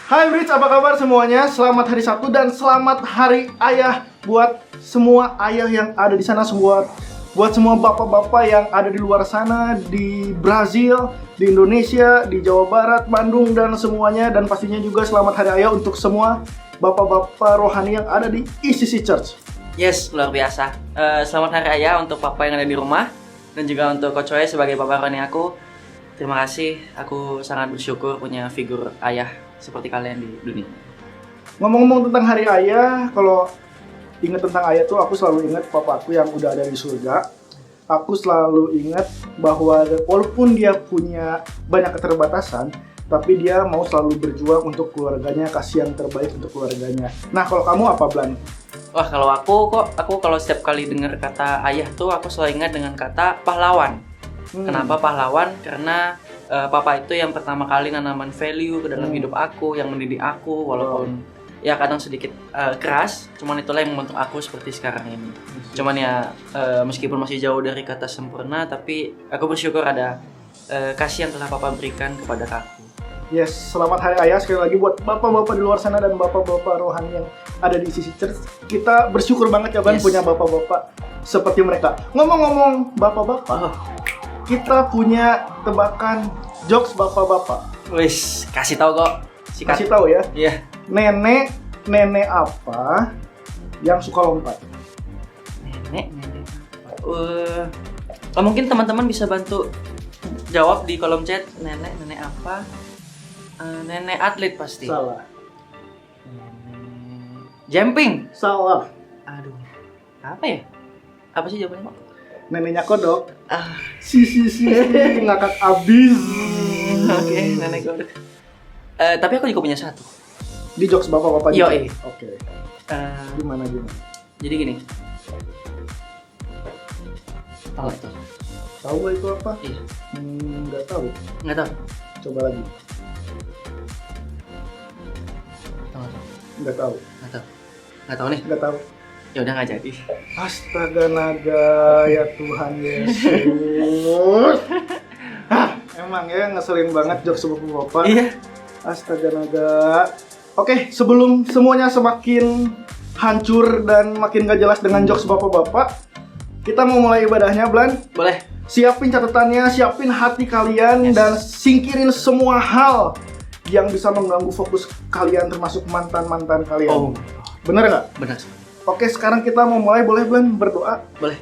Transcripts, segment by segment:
Hai Brits, apa kabar semuanya? Selamat hari Sabtu dan selamat hari Ayah buat semua ayah yang ada di sana, buat semua bapak-bapak yang ada di luar sana, di Brazil, di Indonesia, di Jawa Barat, Bandung dan semuanya. Dan pastinya juga selamat hari Ayah untuk semua bapak-bapak rohani yang ada di ECC Church. Yes, luar biasa. Selamat hari Ayah untuk papa yang ada di rumah dan juga untuk Coach Choi sebagai bapak rohani aku. Terima kasih, aku sangat bersyukur punya figur ayah seperti kalian di dunia. Ngomong-ngomong tentang hari Ayah, kalau ingat tentang ayah tuh aku selalu ingat papaku yang udah ada di surga. Aku selalu ingat bahwa walaupun dia punya banyak keterbatasan, tapi dia mau selalu berjuang untuk keluarganya, kasih yang terbaik untuk keluarganya. Nah, kalau kamu apa, Blan? Wah, kalau aku kalau setiap kali dengar kata ayah tuh aku selalu ingat dengan kata pahlawan. Kenapa pahlawan? Karena papa itu yang pertama kali nanaman value ke dalam hidup aku, yang mendidik aku, walaupun ya kadang sedikit keras, cuman itulah yang membentuk aku seperti sekarang ini. Cuman ya meskipun masih jauh dari kata sempurna, tapi aku bersyukur ada kasih yang telah papa berikan kepada aku. Yes, selamat hari Ayah sekali lagi buat bapak-bapak di luar sana dan bapak-bapak rohani yang ada di ECC Church. Kita bersyukur banget ya Bang, punya bapak-bapak seperti mereka. Ngomong-ngomong bapak-bapak, kita punya tebakan jokes bapak-bapak. Wis, kasih tahu kok. Kasih tahu ya. Iya. Nenek apa yang suka lompat? Nenek. Mungkin teman-teman bisa bantu jawab di kolom chat. Nenek apa? Nenek atlet pasti. Salah. Jumping. Salah. Aduh. Apa ya? Apa sih jawabannya, Pak? Neneknya kodok. Si ngakak abis. Oke, nenek kodok. Tapi aku juga punya satu. Di jokes bapak-bapak juga. Yoi. Oke. Gimana? Jadi gini. Tahu itu? Tahu gak itu apa? Iya. Nggak tahu. Nggak tahu. Coba lagi. Tahu. Nggak tahu. Nggak tahu nih. Nggak tahu. Ya udah nggak jadi. Astaga naga ya Tuhan Yesus. Emang ya ngeselin banget jokes bapak-bapak. Iya. Astaga naga. Oke, sebelum semuanya semakin hancur dan makin gak jelas dengan jokes bapak-bapak, kita mau mulai ibadahnya, Blan. Boleh. Siapin catatannya, siapin hati kalian, dan singkirin semua hal yang bisa mengganggu fokus kalian, termasuk mantan-mantan kalian. Bener nggak? Benar. Oke, sekarang kita mau mulai. Boleh, Blan, berdoa? Boleh.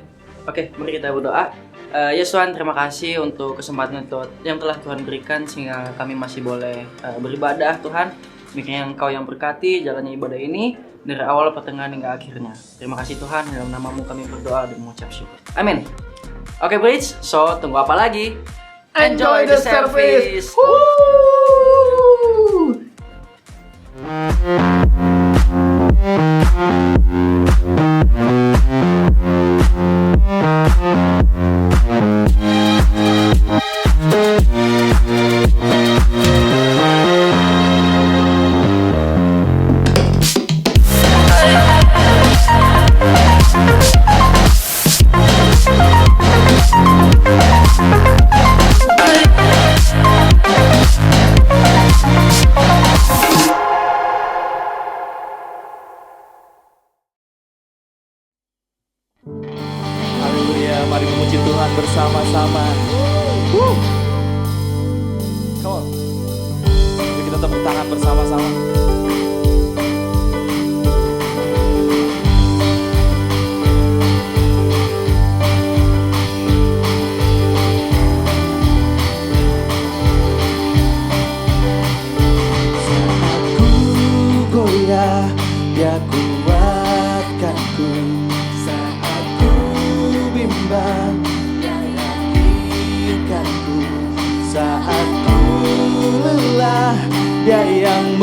Oke, mari kita berdoa. Ya Tuhan, terima kasih untuk kesempatan yang telah Tuhan berikan sehingga kami masih boleh beribadah, Tuhan. Demikian Engkau yang berkati jalannya ibadah ini dari awal, pertengahan hingga akhirnya. Terima kasih Tuhan, dalam nama-Mu kami berdoa dan mengucap syukur. Amin. Oke, Bridge, so tunggu apa lagi? Enjoy the service. Haleluya, mari memuji Tuhan bersama-sama. Come on. Yuk kita tepuk tangan bersama-sama. Saat ku goyah, Dia kuatkanku. Saat ku bimbang, Dia yakinkanku. Saat ku lelah, Dia yang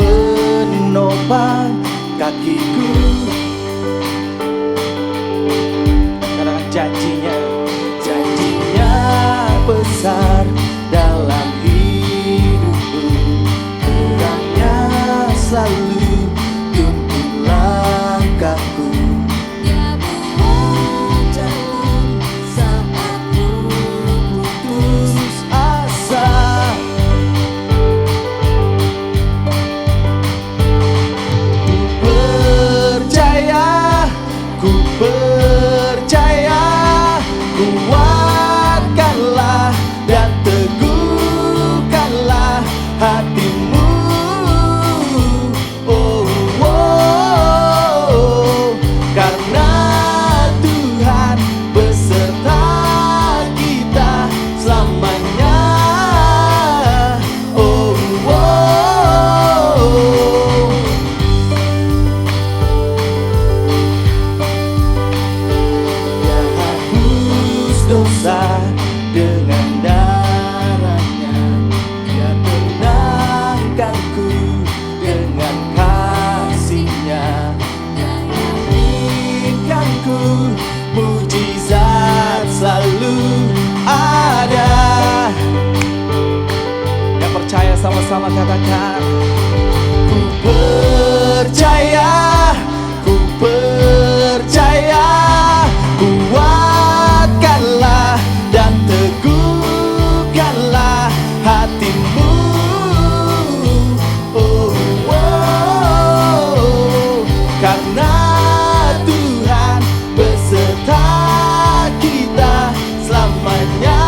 Ku percaya, kuatkanlah dan teguhkanlah hatimu. Oh, oh, karena Tuhan beserta kita selamanya. Oh, oh, Dia hapus dosa dengan darahnya, Dia tenangkanku dengan kasih-Nya, Dia berikanku mujizat selalu ada. Yang percaya sama-sama katakan. Ku percaya, ku percaya, kuatkanlah dan teguhkanlah hatimu. Oh, oh, karena Tuhan beserta kita selamanya.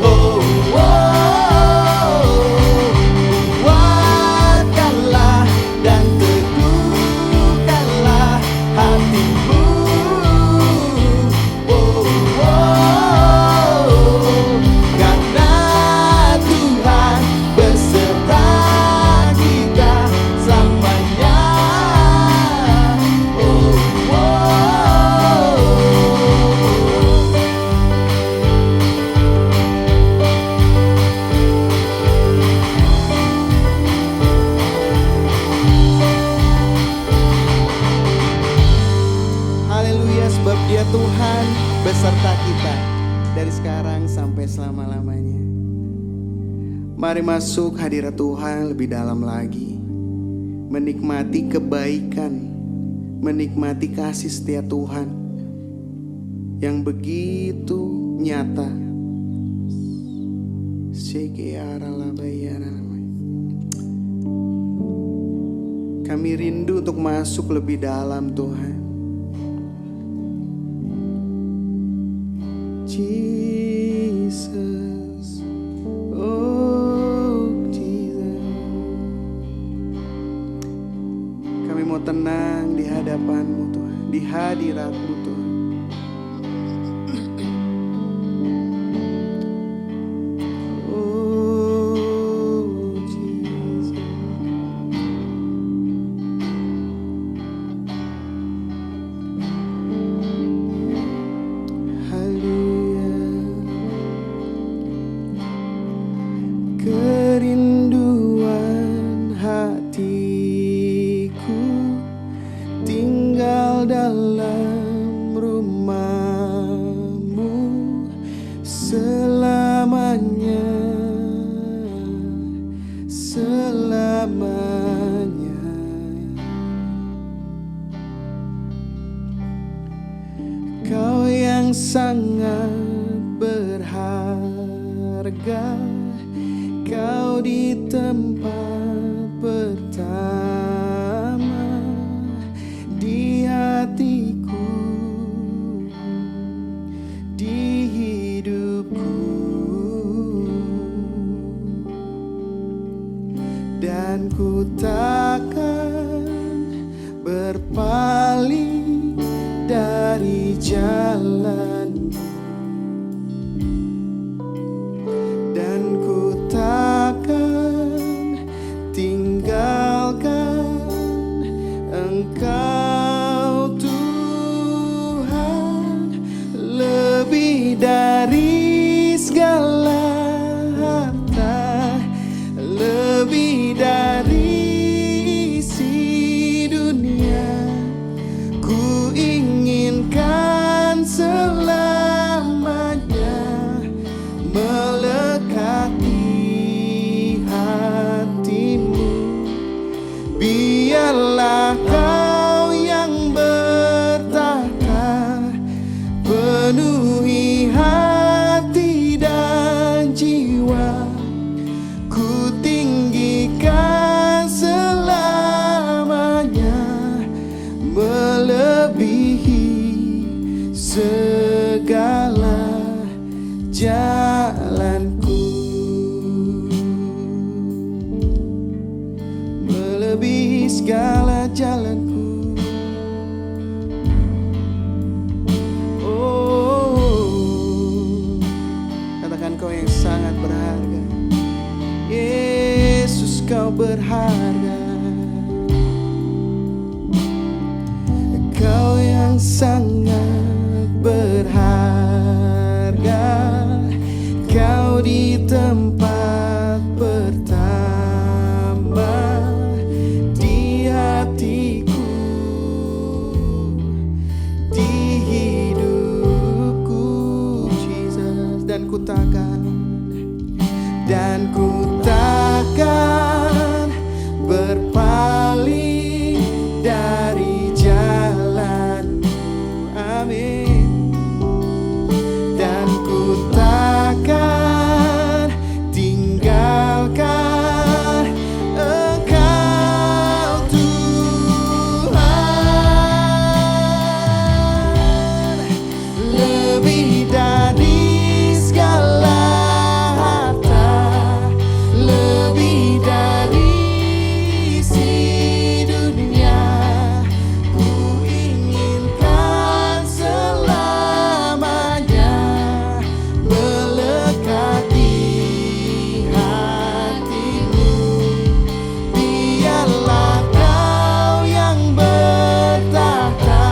Oh, oh, kuatkanlah dan teguhkanlah hatimu. Oh, oh, karena Tuhan beserta kita selamanya. Oh, oh. Haleluya, sebab Dia Tuhan beserta kita dari sekarang sampai selama-lamanya. Mari masuk hadirat Tuhan lebih dalam lagi, menikmati kebaikan, menikmati kasih setia Tuhan yang begitu nyata. Kami rindu untuk masuk lebih dalam Tuhan. Jesus, oh Jesus. Kami mau tenang di hadapan-Mu Tuhan, di hadirat-Mu Tuhan. Oh Jesus. Kerinduan hatiku tinggal dalam rumah-Mu selamanya, selamanya. Kau yang sangat berharga, Kau di tempat pertama di hatiku, di hidupku, dan ku takkan berpaling dari jalan, dan ku takkan tinggalkan Engkau Tuhan, lebih dari segala harta, lebih dari isi dunia. Ku inginkan segala jalanku, melebihi segala jalanku. Oh, katakan kau yang sangat berharga, Yesus, kau berharga. Kau yang sangat berharga, kau di tempat pertama di hatiku, di hidupku, Jesus. Dan ku takkan berpaling dari jalanmu, amin. Dan ku takkan tinggalkan Engkau, Tuhan. Lebih dari segala harta, lebih dari isi dunia, ku inginkan selamanya melekat di hatimu. Biarlah kau yang bertahta,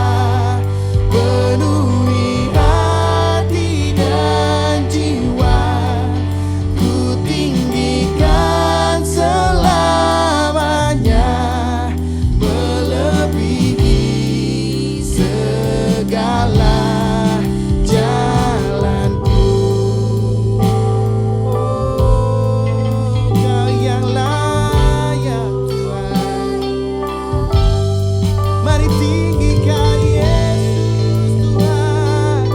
penuhi hati dan jiwa, ku tinggikan selamanya melebihi segala jalanku. Oh, kau yang layak Tuhan. Mari tinggikan Yesus Tuhan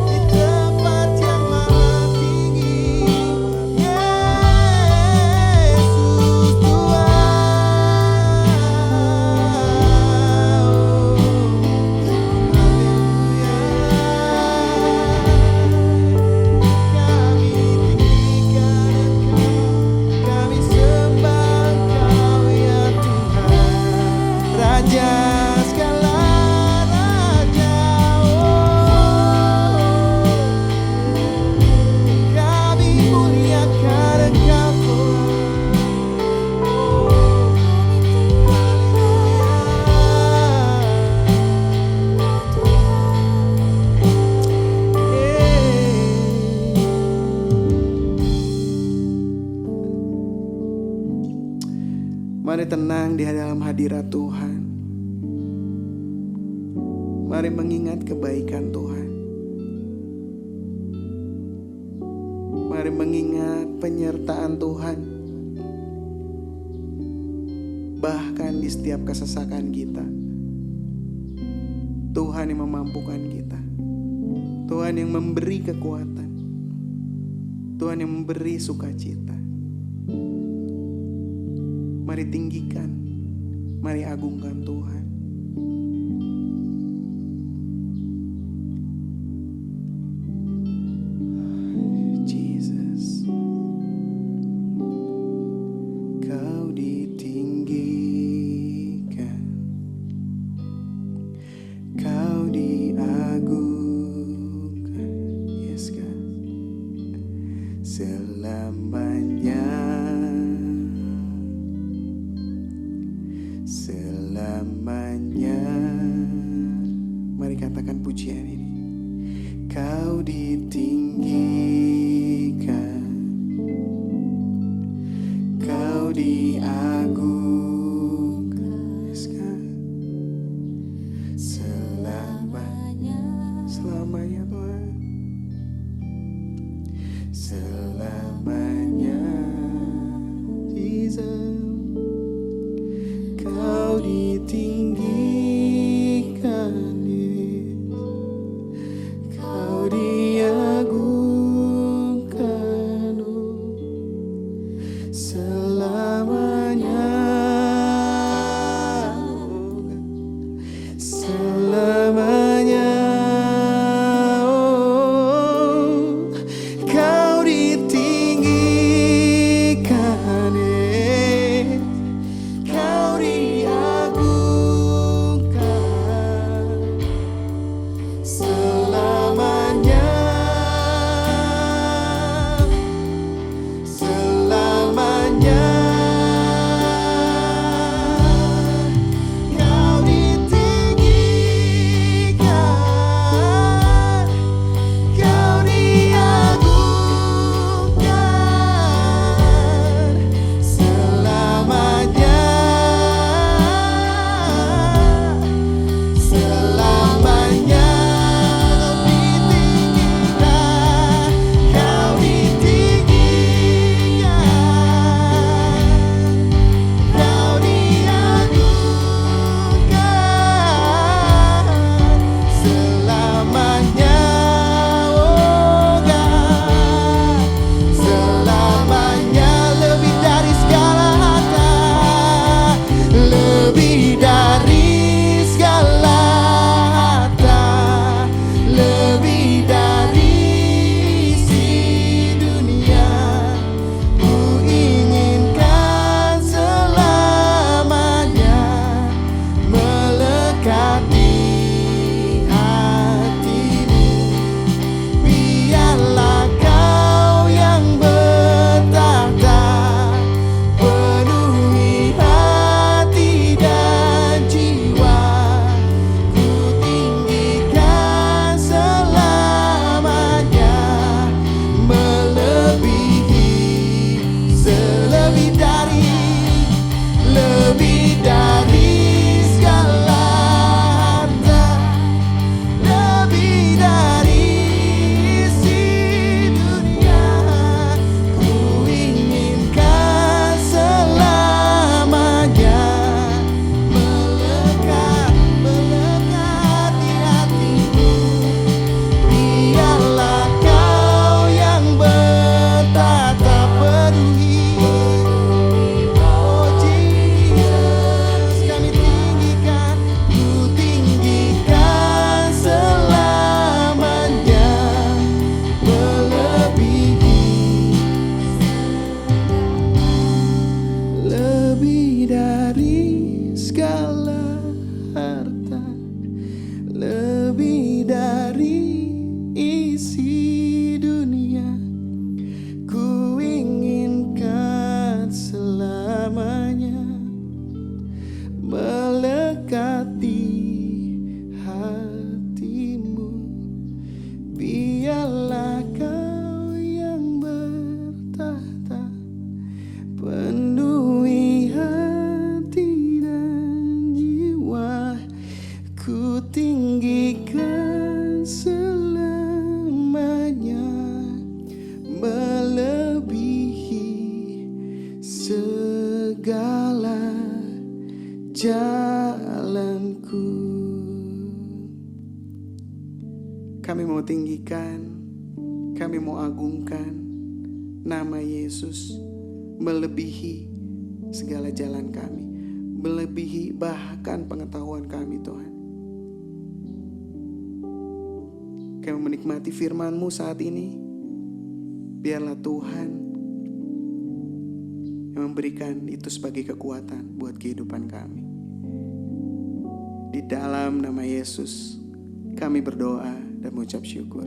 di tempat yang maha tinggi. Yesus Tuhan. Kami tinggikan Engkau, kami sembah Engkau ya Tuhan, Raja segala raja. Kami muliakan Engkau Tuhan. Mari tenang di dalam hadirat Tuhan. Mari mengingat kebaikan Tuhan. Mari mengingat penyertaan Tuhan. Bahkan di setiap kesesakan kita, Tuhan yang memampukan kita. Tuhan yang memberi kekuatan. Tuhan yang memberi sukacita. Mari tinggikan, mari agungkan Tuhan. Jesus, kau ditinggikan, kau diagungkan, yes God, selamanya. Selamanya. Mari katakan pujian ini. Kau ditinggikan, kau diagungkan, yes God. Selamanya, selamanya Tuhan. Selamanya, Jesus. Kau ditinggikan, kau diagungkan, selamanya, selamanya. ku tinggikan selamanya, melebihi segala jalanku. Kami mau tinggikan, kami mau agungkan nama Yesus, melebihi segala jalan kami, melebihi bahkan pengetahuan kami Tuhan. Kami menikmati firman-Mu saat ini. Biarlah Tuhan yang memberikan itu sebagai kekuatan buat kehidupan kami. Di dalam nama Yesus kami berdoa dan mengucap syukur.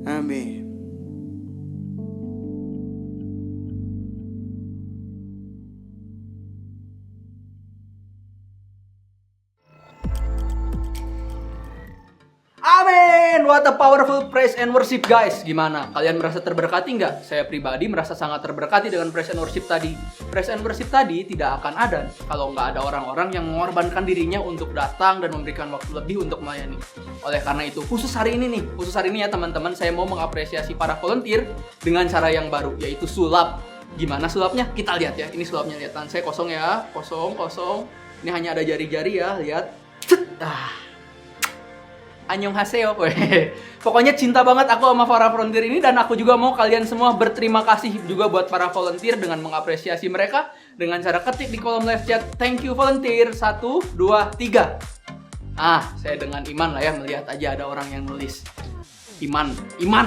Amin. Amin. What a powerful praise and worship, guys. Gimana? Kalian merasa terberkati nggak? Saya pribadi merasa sangat terberkati dengan praise and worship tadi. Praise and worship tadi tidak akan ada kalau nggak ada orang-orang yang mengorbankan dirinya untuk datang dan memberikan waktu lebih untuk melayani. Oleh karena itu, khusus hari ini ya teman-teman, saya mau mengapresiasi para volunteer dengan cara yang baru, yaitu sulap. Gimana sulapnya? Kita lihat ya. Ini sulapnya, lihat tangan saya kosong ya, kosong. Ini hanya ada jari-jari ya, lihat. Annyeonghaseyo. Pokoknya cinta banget aku sama para volunteer ini, dan aku juga mau kalian semua berterima kasih juga buat para volunteer dengan mengapresiasi mereka dengan cara ketik di kolom live chat, thank you volunteer 1, 2, 3. Saya dengan iman lah ya, melihat aja ada orang yang nulis iman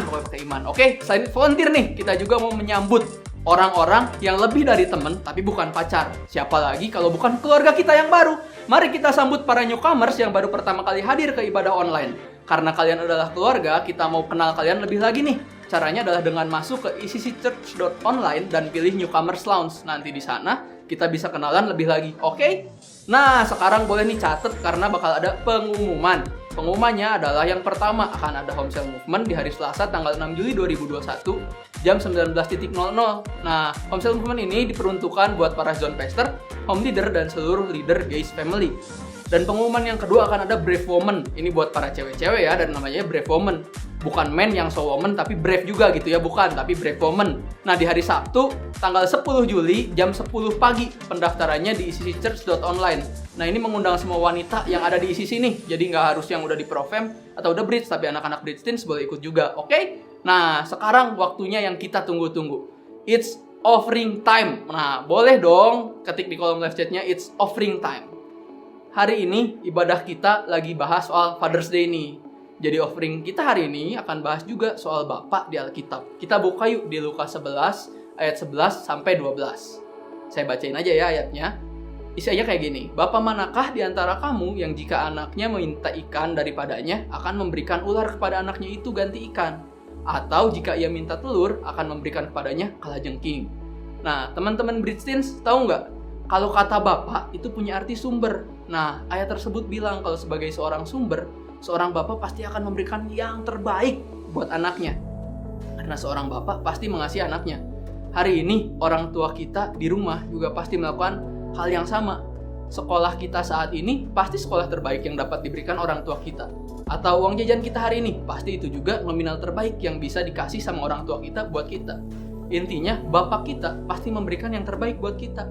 pokoknya pakai iman. Oke, selain volunteer nih, kita juga mau menyambut orang-orang yang lebih dari teman tapi bukan pacar. Siapa lagi kalau bukan keluarga kita yang baru. Mari kita sambut para newcomers yang baru pertama kali hadir ke ibadah online. Karena kalian adalah keluarga, kita mau kenal kalian lebih lagi nih. Caranya adalah dengan masuk ke icc.church.online dan pilih Newcomers Lounge. Nanti di sana kita bisa kenalan lebih lagi, oke? Nah, sekarang boleh nih catat karena bakal ada pengumuman. Pengumumannya adalah yang pertama, akan ada home sale movement di hari Selasa tanggal 6 Juli 2021 jam 19.00. Nah, home sale movement ini diperuntukkan buat para zone pastor, home leader, dan seluruh leader Guys Family. Dan pengumuman yang kedua akan ada Brave Woman. Ini buat para cewek-cewek ya, dan namanya Brave Woman. Bukan man yang so woman, tapi brave juga gitu ya, bukan, tapi Brave Woman. Nah, di hari Sabtu, tanggal 10 Juli, jam 10 pagi, pendaftarannya di icc.church.online. Nah, ini mengundang semua wanita yang ada di ICC nih, jadi nggak harus yang udah di Profem atau udah Bridge, tapi anak-anak Bridge Teens boleh ikut juga, oke? Nah, sekarang waktunya yang kita tunggu-tunggu. It's offering time. Nah, boleh dong ketik di kolom live chatnya, it's offering time. Hari ini ibadah kita lagi bahas soal Father's Day nih. Jadi offering kita hari ini akan bahas juga soal Bapak di Alkitab. Kita buka yuk di Lukas 11 ayat 11 sampai 12. Saya bacain aja ya ayatnya. Isinya kayak gini. Bapak manakah di antara kamu yang jika anaknya meminta ikan daripadanya akan memberikan ular kepada anaknya itu ganti ikan? Atau jika ia minta telur akan memberikan kepadanya kalajengking? Nah, teman-teman Bridge Teens tahu nggak? Kalau kata Bapak itu punya arti sumber. Nah, ayat tersebut bilang kalau sebagai seorang sumber, seorang bapak pasti akan memberikan yang terbaik buat anaknya. Karena seorang bapak pasti mengasihi anaknya. Hari ini orang tua kita di rumah juga pasti melakukan hal yang sama. Sekolah kita saat ini pasti sekolah terbaik yang dapat diberikan orang tua kita. Atau uang jajan kita hari ini pasti itu juga nominal terbaik yang bisa dikasih sama orang tua kita buat kita. Intinya bapak kita pasti memberikan yang terbaik buat kita.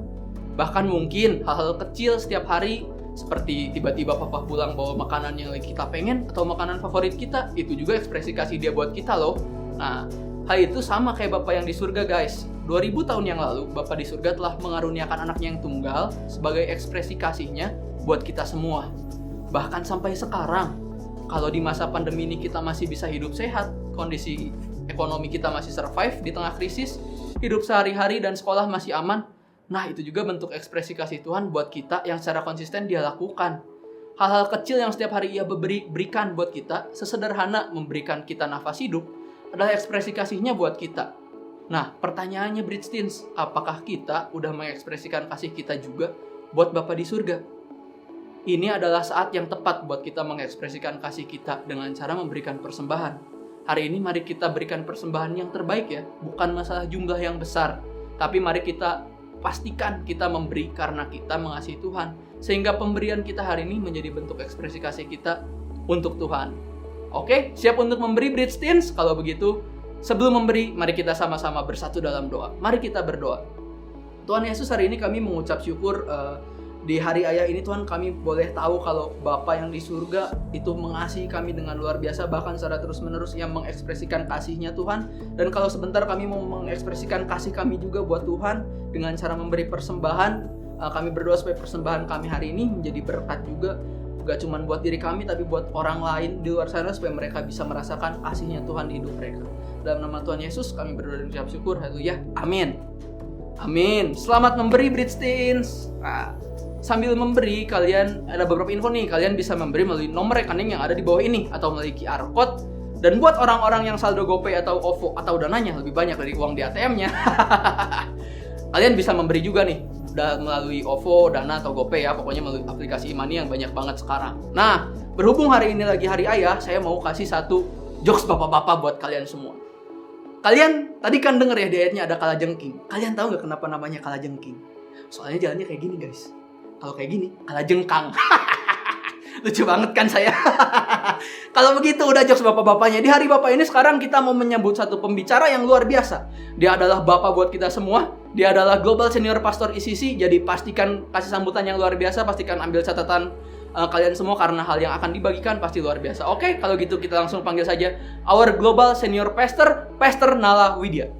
Bahkan mungkin hal-hal kecil setiap hari, seperti tiba-tiba papa pulang bawa makanan yang lagi kita pengen atau makanan favorit kita, itu juga ekspresi kasih dia buat kita loh. Nah, hal itu sama kayak Bapak yang di surga, guys. 2000 tahun yang lalu, Bapak di surga telah mengaruniakan anaknya yang tunggal sebagai ekspresi kasihnya buat kita semua. Bahkan sampai sekarang, kalau di masa pandemi ini kita masih bisa hidup sehat, kondisi ekonomi kita masih survive di tengah krisis, hidup sehari-hari dan sekolah masih aman, nah, itu juga bentuk ekspresi kasih Tuhan buat kita yang secara konsisten dia lakukan. Hal-hal kecil yang setiap hari ia berikan buat kita, sesederhana memberikan kita nafas hidup, adalah ekspresi kasihnya buat kita. Nah, pertanyaannya Bridge Teens, apakah kita udah mengekspresikan kasih kita juga buat Bapa di surga? Ini adalah saat yang tepat buat kita mengekspresikan kasih kita dengan cara memberikan persembahan. Hari ini mari kita berikan persembahan yang terbaik ya, bukan masalah jumlah yang besar, tapi mari kita pastikan kita memberi karena kita mengasihi Tuhan. sehingga pemberian kita hari ini menjadi bentuk ekspresi kasih kita untuk Tuhan. Oke, siap untuk memberi Bridge Teens? Kalau begitu, sebelum memberi, mari kita sama-sama bersatu dalam doa. Mari kita berdoa. Tuhan Yesus, hari ini kami mengucap syukur di hari Ayah ini Tuhan, kami boleh tahu kalau Bapa yang di surga itu mengasihi kami dengan luar biasa, bahkan secara terus-menerus yang mengekspresikan kasih-Nya Tuhan. Dan kalau sebentar kami mau mengekspresikan kasih kami juga buat Tuhan dengan cara memberi persembahan, kami berdoa supaya persembahan kami hari ini menjadi berkat juga, gak cuma buat diri kami tapi buat orang lain di luar sana, supaya mereka bisa merasakan kasih-Nya Tuhan di hidup mereka. Dalam nama Tuhan Yesus kami berdoa dan mengucap syukur. Haleluya. Amin. Amin. Selamat memberi Bridge Teens. Sambil memberi, kalian ada beberapa info nih. Kalian bisa memberi melalui nomor rekening yang ada di bawah ini atau melalui QR Code. Dan buat orang-orang yang saldo GoPay atau OVO atau dananya lebih banyak dari uang di ATM-nya, kalian bisa memberi juga nih melalui OVO, Dana atau GoPay ya. Pokoknya melalui aplikasi e-money yang banyak banget sekarang. Nah, berhubung hari ini lagi hari Ayah, saya mau kasih satu jokes bapak-bapak buat kalian semua. Kalian tadi kan denger ya di ayatnya ada kalajengking. Kalian tahu nggak kenapa namanya kalajengking? Soalnya jalannya kayak gini guys. Kalau kayak gini, kalajengkang. Lucu banget kan saya. Kalau begitu udah jokes bapak-bapaknya. Di hari bapak ini sekarang kita mau menyambut satu pembicara yang luar biasa. Dia adalah bapak buat kita semua. Dia adalah Global Senior Pastor ICC. Jadi pastikan kasih sambutan yang luar biasa. Pastikan ambil catatan kalian semua karena hal yang akan dibagikan pasti luar biasa. Oke, kalau gitu kita langsung panggil saja our Global Senior Pastor, Pastor Nala Widya.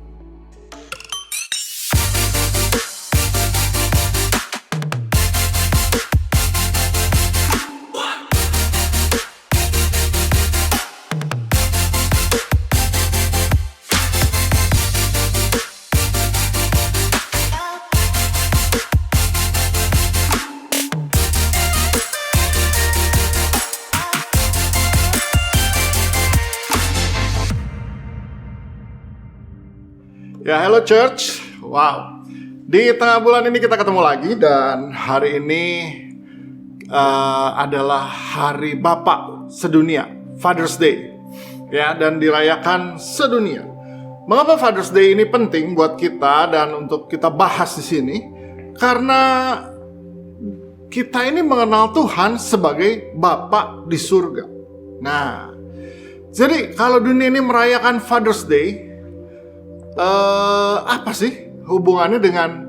Ya, hello church. Wow. Di tengah bulan ini kita ketemu lagi dan hari ini adalah Hari Bapak sedunia, Father's Day. Ya, dan dirayakan sedunia. Mengapa Father's Day ini penting buat kita dan untuk kita bahas di sini? Karena kita ini mengenal Tuhan sebagai Bapa di surga. Nah, jadi kalau dunia ini merayakan Father's Day, apa sih hubungannya dengan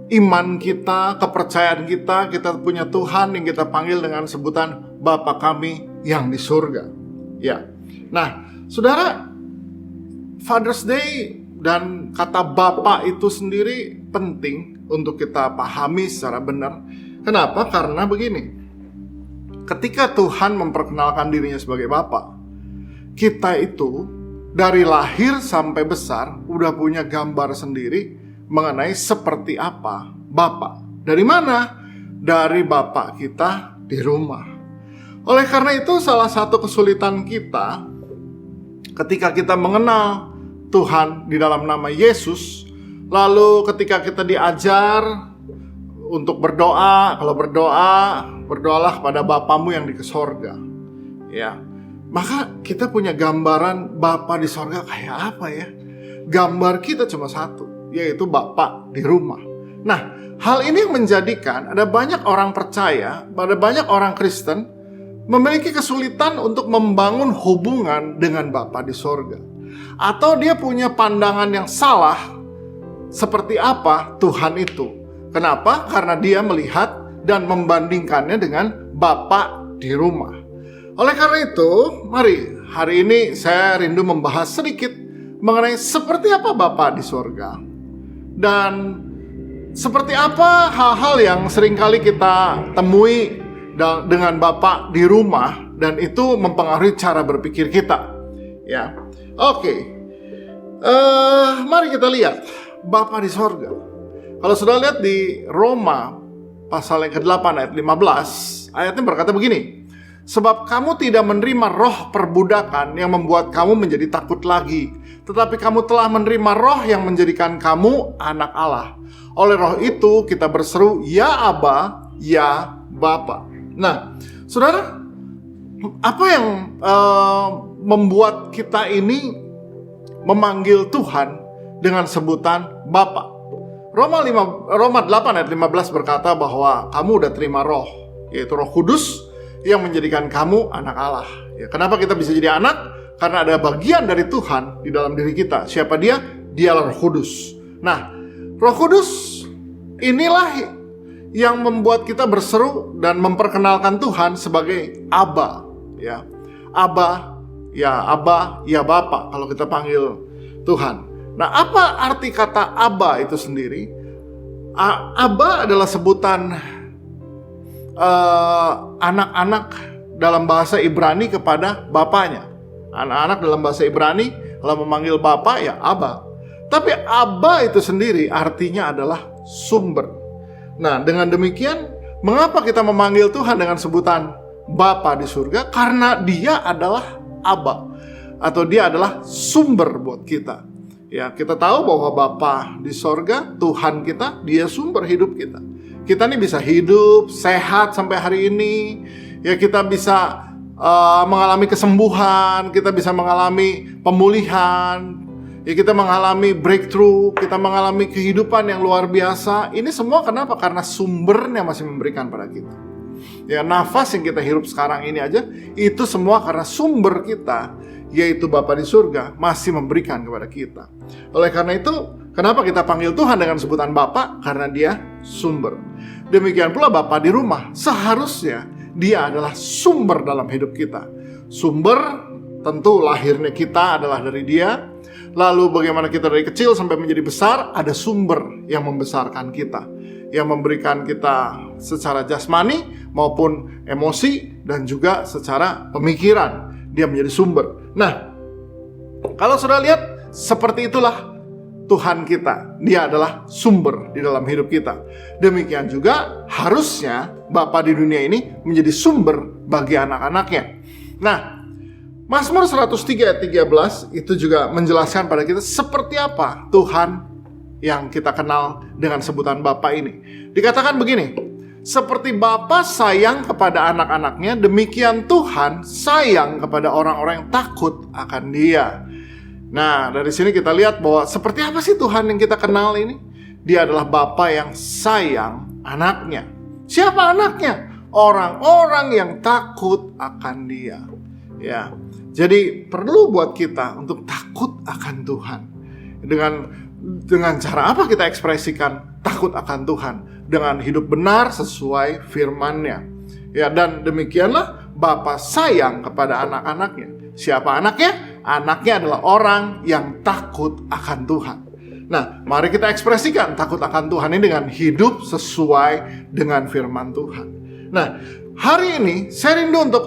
iman kita, kepercayaan kita? Kita punya Tuhan yang kita panggil dengan sebutan Bapa kami yang di surga. Ya. Nah, saudara, Father's Day dan kata Bapa itu sendiri penting untuk kita pahami secara benar. Kenapa? Karena begini. Ketika Tuhan memperkenalkan dirinya sebagai Bapa, kita itu dari lahir sampai besar udah punya gambar sendiri mengenai seperti apa Bapa. Dari mana? Dari Bapa kita di rumah. Oleh karena itu salah satu kesulitan kita ketika kita mengenal Tuhan di dalam nama Yesus, lalu ketika kita diajar untuk berdoa, kalau berdoalah kepada Bapamu yang di sorga. Ya. Maka kita punya gambaran Bapa di sorga kayak apa ya? Gambar kita cuma satu, yaitu Bapa di rumah. Nah, hal ini yang menjadikan ada banyak orang percaya, ada banyak orang Kristen memiliki kesulitan untuk membangun hubungan dengan Bapa di sorga. Atau dia punya pandangan yang salah seperti apa Tuhan itu. Kenapa? Karena dia melihat dan membandingkannya dengan Bapa di rumah. Oleh karena itu, mari hari ini saya rindu membahas sedikit mengenai seperti apa Bapa di sorga. Dan seperti apa hal-hal yang seringkali kita temui dengan Bapa di rumah dan itu mempengaruhi cara berpikir kita. Ya, oke. Mari kita lihat Bapa di sorga. Kalau sudah lihat di Roma pasal yang ke-8 ayat 15, ayatnya berkata begini. Sebab kamu tidak menerima roh perbudakan yang membuat kamu menjadi takut lagi, tetapi kamu telah menerima roh yang menjadikan kamu anak Allah. Oleh roh itu kita berseru, ya Aba, ya Bapa. Nah, saudara, apa yang membuat kita ini memanggil Tuhan dengan sebutan Bapa? Roma 8 ayat 15 berkata bahwa kamu udah terima roh, yaitu Roh Kudus yang menjadikan kamu anak Allah. Ya, kenapa kita bisa jadi anak? Karena ada bagian dari Tuhan di dalam diri kita. Siapa dia? Dialah Roh Kudus. Nah, Roh Kudus inilah yang membuat kita berseru dan memperkenalkan Tuhan sebagai Aba. Ya, Aba, ya Bapa kalau kita panggil Tuhan. Nah, apa arti kata Aba itu sendiri? Aba adalah sebutan anak-anak dalam bahasa Ibrani kepada bapaknya. Anak-anak dalam bahasa Ibrani kalau memanggil bapa ya Aba. Tapi Aba itu sendiri artinya adalah sumber. Nah, dengan demikian, mengapa kita memanggil Tuhan dengan sebutan Bapa di surga? Karena Dia adalah Aba, atau Dia adalah sumber buat kita. Ya, kita tahu bahwa Bapa di surga, Tuhan kita, Dia sumber hidup kita. Kita nih bisa hidup sehat sampai hari ini. Ya, kita bisa mengalami kesembuhan, kita bisa mengalami pemulihan. Ya, kita mengalami breakthrough, kita mengalami kehidupan yang luar biasa. Ini semua kenapa? Karena sumbernya masih memberikan pada kita. Ya, nafas yang kita hirup sekarang ini aja, itu semua karena sumber kita, yaitu Bapa di surga, masih memberikan kepada kita. Oleh karena itu, kenapa kita panggil Tuhan dengan sebutan Bapa? Karena Dia sumber. Demikian pula Bapa di rumah, seharusnya Dia adalah sumber dalam hidup kita. Sumber, tentu lahirnya kita adalah dari Dia. Lalu bagaimana kita dari kecil sampai menjadi besar, ada sumber yang membesarkan kita, yang memberikan kita secara jasmani maupun emosi dan juga secara pemikiran. Dia menjadi sumber. Nah, kalau sudah lihat, seperti itulah Tuhan kita. Dia adalah sumber di dalam hidup kita. Demikian juga harusnya Bapa di dunia ini menjadi sumber bagi anak-anaknya. Nah, Mazmur 103 ayat 13 itu juga menjelaskan pada kita seperti apa Tuhan yang kita kenal dengan sebutan Bapa ini. Dikatakan begini, seperti Bapa sayang kepada anak-anaknya, demikian Tuhan sayang kepada orang-orang yang takut akan Dia. Nah, dari sini kita lihat bahwa seperti apa sih Tuhan yang kita kenal ini? Dia adalah Bapa yang sayang anaknya. Siapa anaknya? Orang-orang yang takut akan Dia. Ya, jadi perlu buat kita untuk takut akan Tuhan. Dengan cara apa kita ekspresikan takut akan Tuhan? Dengan hidup benar sesuai firman-Nya. Ya, dan demikianlah Bapa sayang kepada anak-anaknya. Siapa anaknya? Anaknya adalah orang yang takut akan Tuhan. Nah, mari kita ekspresikan takut akan Tuhan ini dengan hidup sesuai dengan firman Tuhan. Nah, hari ini saya rindu untuk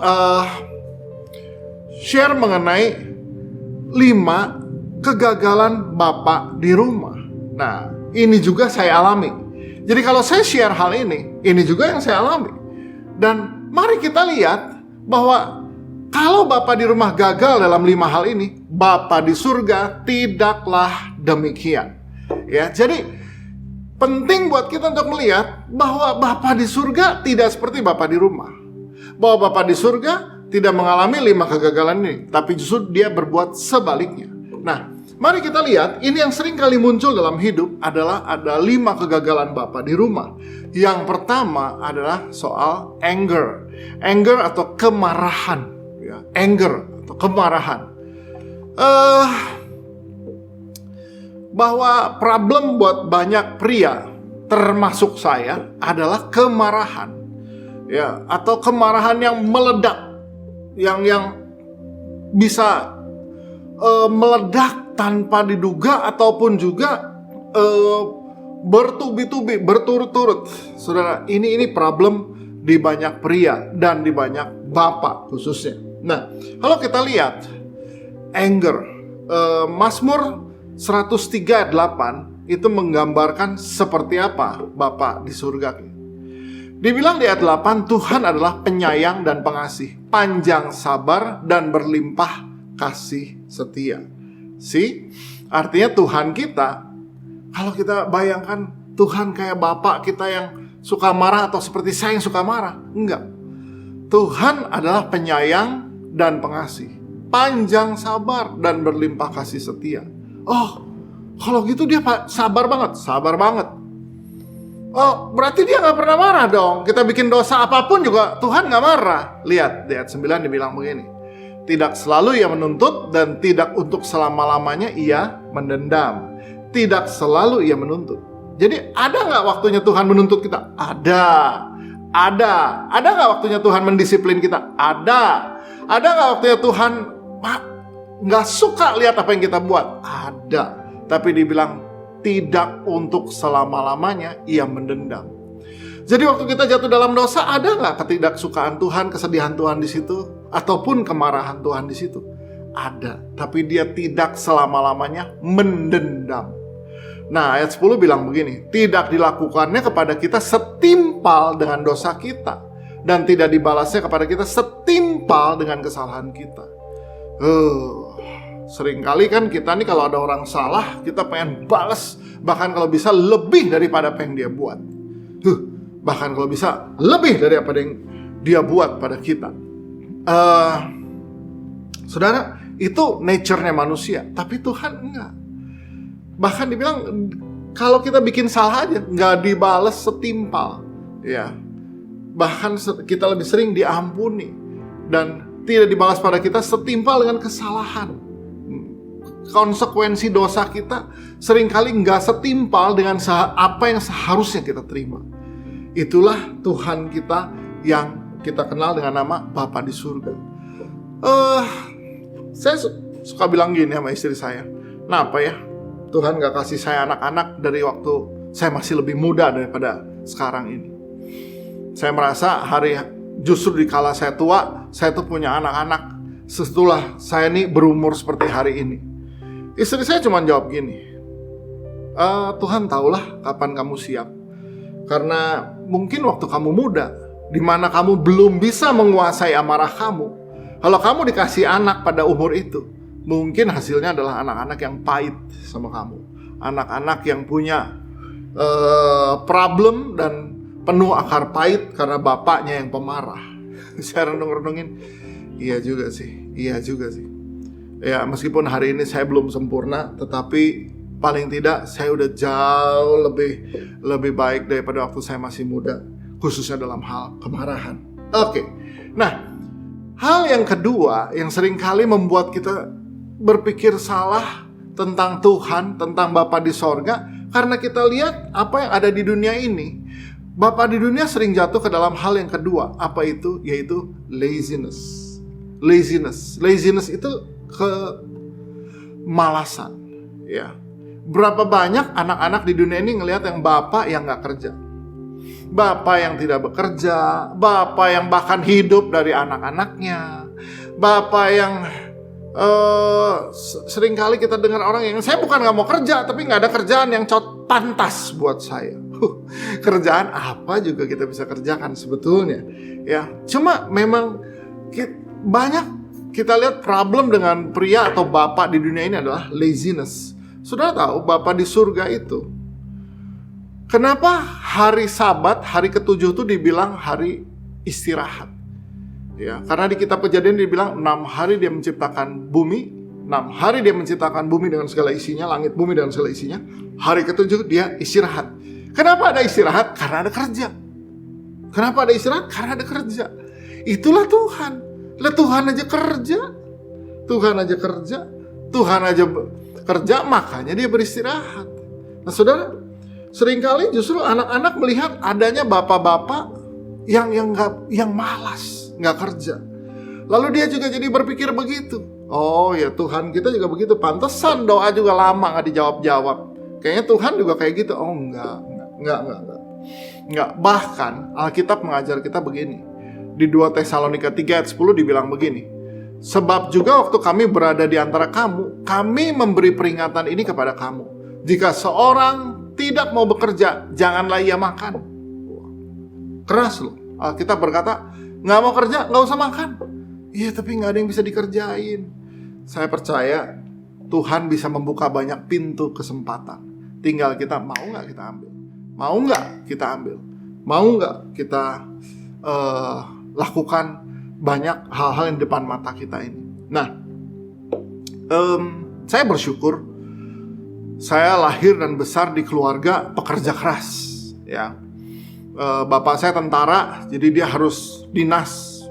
share mengenai 5 kegagalan Bapak di rumah. Nah, ini juga saya alami. Jadi kalau saya share hal ini juga yang saya alami. Dan mari kita lihat bahwa kalau Bapak di rumah gagal dalam 5 hal ini, Bapak di surga tidaklah demikian. Ya, jadi penting buat kita untuk melihat bahwa Bapak di surga tidak seperti Bapak di rumah. Bahwa Bapak di surga tidak mengalami 5 kegagalan ini, tapi justru Dia berbuat sebaliknya. Nah, mari kita lihat, ini yang sering kali muncul dalam hidup adalah ada 5 kegagalan Bapak di rumah. Yang pertama adalah soal anger. Anger atau kemarahan. Ya, anger atau kemarahan. Bahwa problem buat banyak pria, termasuk saya, adalah kemarahan. Ya, atau kemarahan yang meledak. Yang bisa meledak tanpa diduga ataupun juga bertubi-tubi, berturut-turut. Saudara, ini problem di banyak pria dan di banyak bapak khususnya. Nah, kalau kita lihat anger, Mazmur 103 ayat 8 itu menggambarkan seperti apa Bapak di surga. Dibilang di ayat 8, Tuhan adalah penyayang dan pengasih, panjang sabar dan berlimpah kasih setia. Artinya Tuhan kita, kalau kita bayangkan Tuhan kayak Bapak kita yang suka marah atau seperti saya yang suka marah, enggak. Tuhan adalah penyayang dan pengasih, panjang sabar dan berlimpah kasih setia. Oh, kalau gitu Dia sabar banget, Oh, berarti dia nggak pernah marah dong. Kita bikin dosa apapun juga Tuhan nggak marah. Lihat, di ayat 9 dibilang begini. Tidak selalu ia menuntut dan tidak untuk selama-lamanya ia mendendam. Tidak selalu ia menuntut. Jadi ada nggak waktunya Tuhan menuntut kita? Ada. Ada nggak waktunya Tuhan mendisiplin kita? Ada nggak waktunya Tuhan nggak suka lihat apa yang kita buat? Ada. Tapi dibilang tidak untuk selama-lamanya ia mendendam. Jadi waktu kita jatuh dalam dosa, ada nggak ketidaksukaan Tuhan, kesedihan Tuhan di situ, ataupun kemarahan Tuhan di situ? Ada. Tapi dia tidak selama-lamanya mendendam. Nah, ayat 10 bilang begini, tidak dilakukannya kepada kita setimpal dengan dosa kita, dan tidak dibalasnya kepada kita setimpal dengan kesalahan kita. Seringkali kan kita nih kalau ada orang salah, kita pengen balas, bahkan kalau bisa lebih daripada apa yang dia buat. Bahkan kalau bisa lebih dari apa yang dia buat pada kita. Saudara, itu nature-nya manusia, tapi Tuhan enggak. Bahkan dibilang kalau kita bikin salah aja nggak dibalas setimpal, ya. Bahkan kita lebih sering diampuni dan tidak dibalas pada kita setimpal dengan kesalahan. Konsekuensi dosa kita seringkali nggak setimpal dengan apa yang seharusnya kita terima. Itulah Tuhan kita yang kita kenal dengan nama Bapa di surga. Saya suka bilang gini sama istri saya, kenapa ya Tuhan gak kasih saya anak-anak dari waktu saya masih lebih muda daripada sekarang ini. Saya merasa justru di kala saya tua, saya tuh punya anak-anak setelah saya nih berumur seperti hari ini. Istri saya cuma jawab gini, Tuhan tahulah kapan kamu siap. Karena mungkin waktu kamu muda, di mana kamu belum bisa menguasai amarah kamu, kalau kamu dikasih anak pada umur itu, mungkin hasilnya adalah anak-anak yang pahit sama kamu. Anak-anak yang punya problem dan penuh akar pahit karena bapaknya yang pemarah. Saya renung-renungin, iya juga sih. Ya, meskipun hari ini saya belum sempurna, tetapi paling tidak saya udah jauh lebih baik daripada waktu saya masih muda, khususnya dalam hal kemarahan. Oke. Nah, hal yang kedua yang seringkali membuat kita berpikir salah tentang Tuhan, tentang Bapa di sorga, karena kita lihat apa yang ada di dunia ini. Bapa di dunia sering jatuh ke dalam hal yang kedua. Apa itu? Yaitu laziness. Laziness itu kemalasan. Ya. Berapa banyak anak-anak di dunia ini ngelihat yang bapak yang gak kerja, bapak yang tidak bekerja, bapak yang bahkan hidup dari anak-anaknya, bapak yang seringkali kita dengar orang yang saya bukan gak mau kerja, tapi gak ada kerjaan yang pantas buat saya. Kerjaan apa juga kita bisa kerjakan sebetulnya, ya. Cuma memang banyak kita lihat problem dengan pria atau bapak di dunia ini adalah laziness. Saudara tahu Bapa di surga itu, kenapa hari Sabat, hari ke-7 itu dibilang hari istirahat? Ya, karena di kitab Kejadian dibilang 6 hari dia menciptakan bumi, 6 hari dia menciptakan bumi dengan segala isinya, langit bumi dengan segala isinya. Hari ke-7 dia istirahat. Kenapa ada istirahat? Karena ada kerja. Kenapa ada istirahat? Karena ada kerja. Itulah Tuhan. Tuhan aja kerja. Tuhan aja kerja, makanya dia beristirahat. Nah, saudara, seringkali justru anak-anak melihat adanya bapak-bapak yang malas, nggak kerja. Lalu dia juga jadi berpikir begitu. Oh ya, Tuhan kita juga begitu. Pantesan doa juga lama nggak dijawab-jawab. Kayaknya Tuhan juga kayak gitu. Oh enggak. Bahkan Alkitab mengajar kita begini. Di 2 Tesalonika 3 ayat 10 dibilang begini. Sebab juga waktu kami berada di antara kamu, kami memberi peringatan ini kepada kamu. Jika seorang tidak mau bekerja, janganlah ia makan. Keras loh. Alkitab berkata, nggak mau kerja, nggak usah makan. Iya, tapi nggak ada yang bisa dikerjain. Saya percaya Tuhan bisa membuka banyak pintu kesempatan. Tinggal kita mau nggak kita ambil. Mau nggak kita ambil. Mau nggak kita lakukan banyak hal-hal yang di depan mata kita ini. Nah, saya bersyukur saya lahir dan besar di keluarga pekerja keras. ya. Bapak saya tentara, jadi dia harus dinas.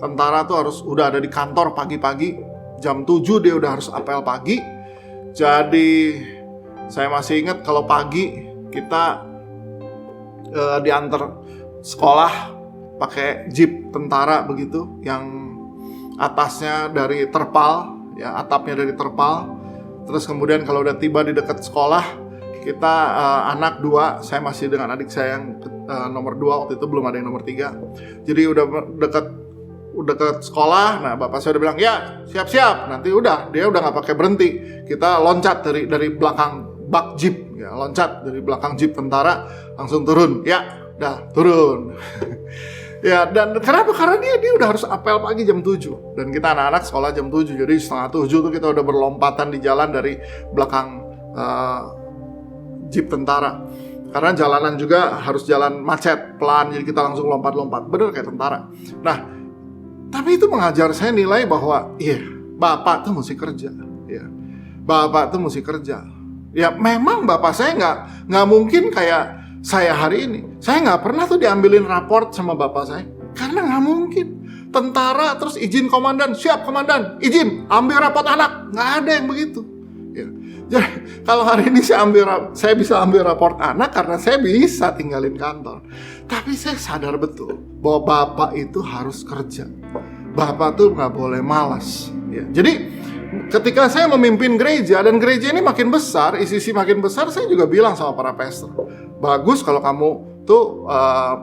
Tentara tuh harus udah ada di kantor pagi-pagi, jam 7 dia udah harus apel pagi. Jadi saya masih ingat kalau pagi kita diantar sekolah pakai jeep tentara begitu, yang atasnya dari terpal, ya atapnya dari terpal. Terus kemudian kalau udah tiba di dekat sekolah, kita anak 2, saya masih dengan adik saya yang nomor 2 waktu itu, belum ada yang nomor 3. Jadi udah dekat sekolah, nah bapak saya udah bilang, ya siap-siap, nanti dia udah nggak pakai berhenti, kita loncat dari belakang bak jeep, ya loncat dari belakang jeep tentara, langsung turun, ya udah turun. Ya, dan kenapa? Karena dia udah harus apel pagi jam 7, dan kita anak-anak sekolah jam 7, jadi setengah 7 tuh kita udah berlompatan di jalan dari belakang jeep tentara. Karena jalanan juga harus jalan macet, pelan, jadi kita langsung lompat-lompat, bener kayak tentara. Nah, tapi itu mengajar saya nilai bahwa, bapak tuh mesti kerja, ya. Bapak tuh mesti kerja. Ya, memang bapak saya nggak mungkin kayak saya hari ini. Saya nggak pernah tuh diambilin raport sama bapak saya, karena nggak mungkin. Tentara terus izin komandan, siap komandan, izin ambil raport anak, nggak ada yang begitu. Ya. Jadi kalau hari ini saya bisa ambil raport anak karena saya bisa tinggalin kantor. Tapi saya sadar betul bahwa bapak itu harus kerja. Bapak tuh nggak boleh malas. Ya. Jadi ketika saya memimpin gereja, dan gereja ini makin besar, isi makin besar, saya juga bilang sama para pastor, bagus kalau kamu tuh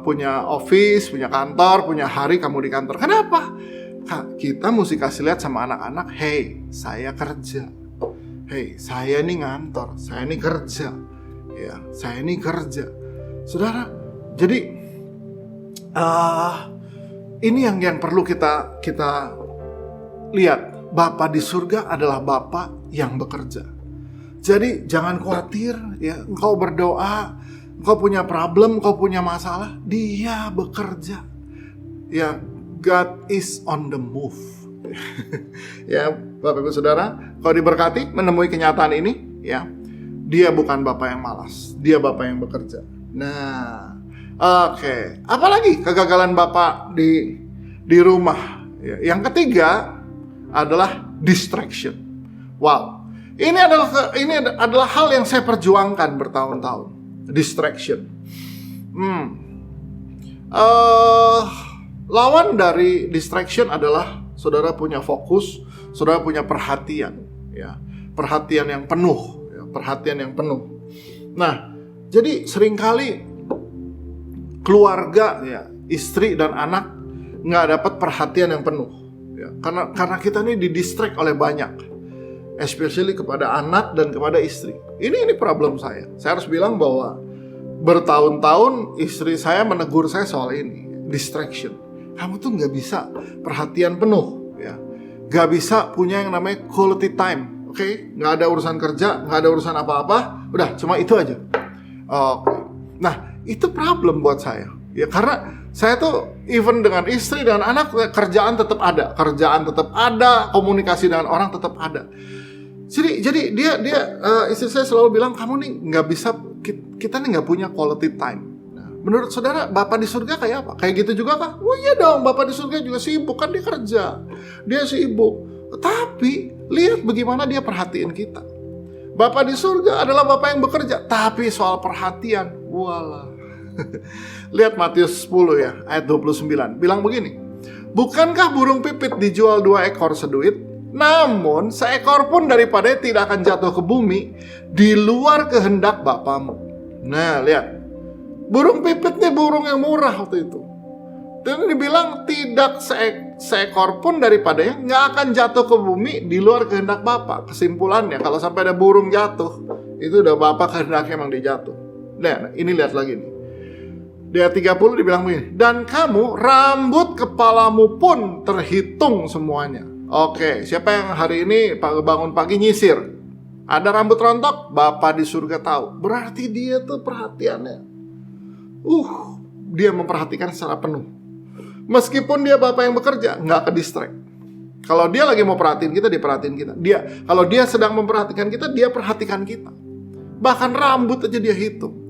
punya office, punya kantor, punya hari kamu di kantor. Kenapa? Kita mesti kasih lihat sama anak-anak, hey, saya kerja. Hey, saya ini ngantor, saya ini kerja. Ya, saya ini kerja. Saudara, jadi ini yang perlu kita lihat. Bapa di surga adalah Bapa yang bekerja. Jadi jangan khawatir, ya, engkau berdoa, engkau punya problem, engkau punya masalah, Dia bekerja. Ya, God is on the move. Ya, Bapak Ibu Saudara, kalau diberkati menemui kenyataan ini, ya, Dia bukan Bapa yang malas, Dia Bapa yang bekerja. Nah, oke. Apalagi kegagalan Bapak di rumah. Ya, yang ketiga adalah distraction. Wow, ini adalah hal yang saya perjuangkan bertahun-tahun. Distraction. Lawan dari distraction adalah saudara punya fokus, saudara punya perhatian, ya, perhatian yang penuh, ya, perhatian yang penuh. Nah, jadi seringkali keluarga, ya, istri dan anak nggak dapat perhatian yang penuh. Ya, karena kita ini didistract oleh banyak, especially kepada anak dan kepada istri. Ini problem saya. Saya harus bilang bahwa bertahun-tahun istri saya menegur saya soal ini, distraction. Kamu tuh nggak bisa perhatian penuh, ya, nggak bisa punya yang namanya quality time. Oke, nggak ada urusan kerja, nggak ada urusan apa-apa, udah cuma itu aja. Oke. Nah, itu problem buat saya. Ya, karena saya tuh even dengan istri dan anak, kerjaan tetap ada, komunikasi dengan orang tetap ada. Jadi dia istri saya selalu bilang, kamu nih nggak bisa, kita nih nggak punya quality time. Nah, menurut saudara, Bapak di surga kayak apa? Kayak gitu juga kah? Oh iya dong, Bapak di surga juga sibuk, kan dia kerja, dia sibuk. Tapi lihat bagaimana dia perhatiin kita. Bapak di surga adalah Bapak yang bekerja, tapi soal perhatian, walah. Lihat Matius 10 ya, ayat 29. Bilang begini, bukankah burung pipit dijual 2 ekor seduit? Namun seekor pun daripadanya tidak akan jatuh ke bumi di luar kehendak Bapamu. Nah, lihat. Burung pipit nih burung yang murah waktu itu. Dan dibilang tidak seekor pun daripadanya nggak akan jatuh ke bumi di luar kehendak Bapa. Kesimpulannya, kalau sampai ada burung jatuh, itu udah Bapa kehendaknya emang dia jatuh. Nah, ini lihat lagi nih. Di ayat 30 dibilang begini, dan kamu, rambut kepalamu pun terhitung semuanya. Oke, siapa yang hari ini bangun pagi nyisir? Ada rambut rontok? Bapa di surga tahu. Berarti dia tuh perhatiannya, dia memperhatikan secara penuh. Meskipun dia Bapa yang bekerja, nggak ke distract. Kalau dia lagi mau perhatiin kita, dia perhatiin kita. Kalau dia sedang memperhatikan kita, dia perhatikan kita. Bahkan rambut aja dia hitung.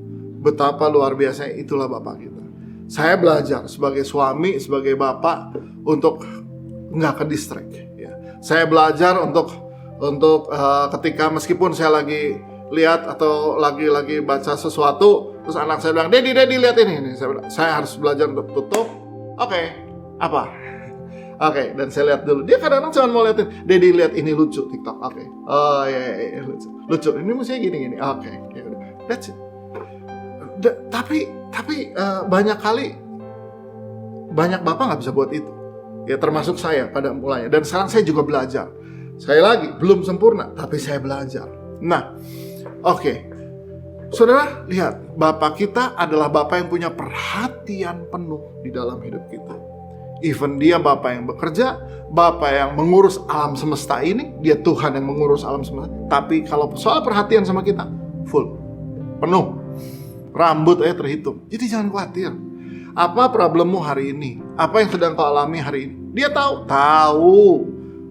betapa luar biasa itulah Bapak kita. Saya belajar sebagai suami, sebagai bapak untuk nggak ke distract. Ya. Saya belajar untuk ketika meskipun saya lagi lihat atau lagi baca sesuatu, terus anak saya bilang, Daddy lihat ini. Saya harus belajar untuk tutup. Oke, apa? Oke, dan saya lihat dulu. Dia kadang-kadang cuma mau liatin, Daddy lihat ini lucu TikTok. Oke. Oh iya, lucu. Ini mestinya gini. Oke, ya udah. That's it. Tapi banyak kali banyak bapak nggak bisa buat itu. Ya termasuk saya pada mulanya. Dan sekarang saya juga belajar. Sekali lagi belum sempurna, tapi saya belajar. Nah, oke. Saudara lihat, bapak kita adalah bapak yang punya perhatian penuh di dalam hidup kita. Even dia bapak yang bekerja, bapak yang mengurus alam semesta ini, dia Tuhan yang mengurus alam semesta. Tapi kalau soal perhatian sama kita, full, penuh. Rambut aja terhitung. Jadi jangan khawatir. Apa problemmu hari ini? Apa yang sedang kau alami hari ini? Dia tahu.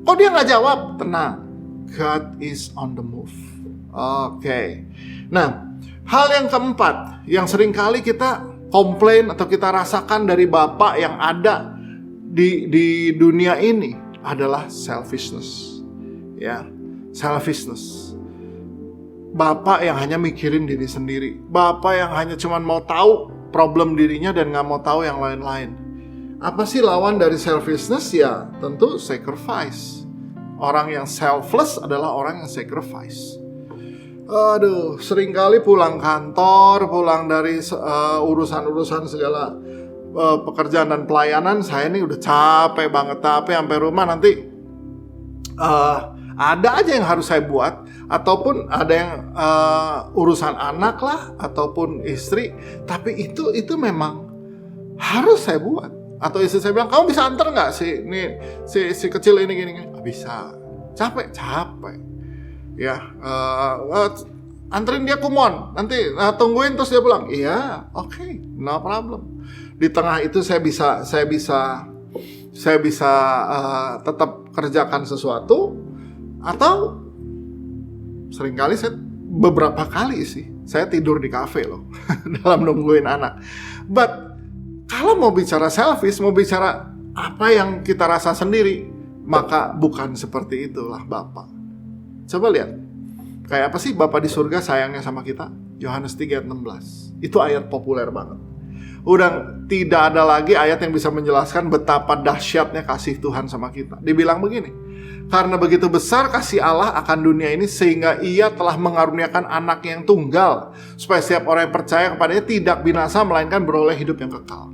Kok dia nggak jawab? Tenang. God is on the move. Oke. Nah, hal yang keempat yang seringkali kita komplain atau kita rasakan dari bapak yang ada di dunia ini adalah selfishness. Ya, selfishness. Bapak yang hanya mikirin diri sendiri. Bapak yang hanya cuma mau tahu problem dirinya dan gak mau tahu yang lain-lain. Apa sih lawan dari selfishness? Ya tentu sacrifice. Orang yang selfless adalah orang yang sacrifice. Aduh, seringkali pulang kantor, pulang dari urusan-urusan segala pekerjaan dan pelayanan, saya ini udah capek banget. Tapi sampai rumah nanti ada aja yang harus saya buat, ataupun ada yang urusan anak lah, ataupun istri. Tapi itu memang harus saya buat. Atau istri saya bilang, kamu bisa antar nggak si kecil ini gini? Nggak bisa, capek. Ya, anterin dia kumon, nanti tungguin terus dia pulang. Iya, oke, no problem. Di tengah itu saya bisa tetap kerjakan sesuatu. Atau seringkali beberapa kali sih saya tidur di kafe loh dalam nungguin anak. But kalau mau bicara selfish, mau bicara apa yang kita rasa sendiri, maka bukan seperti itulah Bapak. Coba lihat, kayak apa sih Bapak di surga sayangnya sama kita? Yohanes 3:16. Itu ayat populer banget. Udah tidak ada lagi ayat yang bisa menjelaskan betapa dahsyatnya kasih Tuhan sama kita. Dibilang begini, karena begitu besar kasih Allah akan dunia ini sehingga ia telah mengaruniakan anak yang tunggal, supaya setiap orang yang percaya kepadanya tidak binasa melainkan beroleh hidup yang kekal.